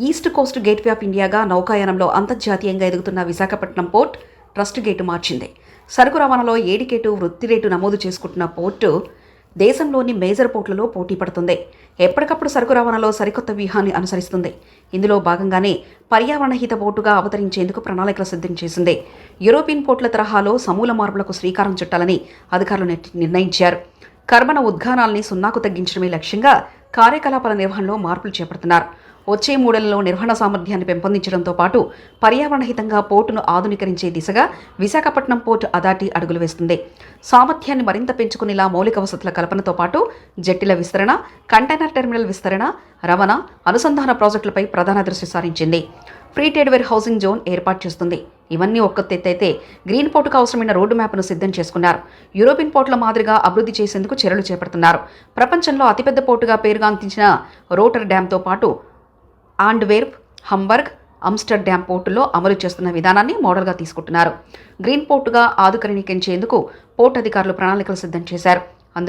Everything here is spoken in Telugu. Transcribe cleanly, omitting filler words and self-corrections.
ఈస్ట్ కోస్ట్ గేట్వే ఆఫ్ ఇండియాగా నౌకాయానంలో అంతర్జాతీయంగా ఎదుగుతున్న విశాఖపట్నం పోర్ట్ ట్రస్ట్ గేటు మార్చింది. సరుకు రవాణాలో ఏడికేటు వృద్ధి రేటు నమోదు చేసుకుంటున్న పోర్టు దేశంలోని మేజర్ పోర్టులలో పోటీ పడుతుంది. ఎప్పటికప్పుడు సరుకు రవాణాలో సరికొత్త వ్యూహాన్ని అనుసరిస్తుంది. ఇందులో భాగంగానే పర్యావరణ హిత పోర్టుగా అవతరించేందుకు ప్రణాళికలు సిద్ధం చేసింది. యూరోపియన్ పోర్టుల తరహాలో సమూల మార్పులకు శ్రీకారం చుట్టాలని అధికారులు నిర్ణయించారు. కర్బన ఉద్గానాల్ని సున్నాకు తగ్గించడమే లక్ష్యంగా కార్యకలాపాల నిర్వహణలో మార్పులు చేపడుతున్నారు. వచ్చే 3 నెలల్లో నిర్వహణ సామర్థ్యాన్ని పెంపొందించడంతో పాటు పర్యావరణ హితంగా పోర్టును ఆధునీకరించే దిశగా విశాఖపట్నం పోర్టు అథారిటీ అడుగులు వేస్తుంది. సామర్థ్యాన్ని మరింత పెంచుకునేలా మౌలిక వసతుల కల్పనతో పాటు జట్టిల విస్తరణ, కంటైనర్ టెర్మినల్ విస్తరణ, రవాణా, అనుసంధాన ప్రాజెక్టులపై ప్రధాన దృష్టి సారించింది. ఫ్రీ ట్రేడ్వేర్ హౌసింగ్ జోన్ ఏర్పాటు చేస్తుంది. ఇవన్నీ ఒక్కొత్తైతే గ్రీన్ పోర్టుకు అవసరమైన రోడ్డు మ్యాప్ను సిద్ధం చేసుకున్నారు. యూరోపియన్ పోర్టుల మాదిరిగా అభివృద్ధి చేసేందుకు చర్యలు చేపడుతున్నారు. ప్రపంచంలో అతిపెద్ద పోర్టుగా పేరుగాంచిన రోటర్ డ్యాంతో పాటు ఆండ్వేర్ప్, హంబర్గ్, ఆమ్స్టర్ డ్యామ్ పోర్టుల్లో అమలు చేస్తున్న విధానాన్ని మోడల్గా తీసుకుంటున్నారు. గ్రీన్ పోర్టుగా ఆధునీకరించేందుకు పోర్టు అధికారులు ప్రణాళికలు సిద్ధం చేశారు.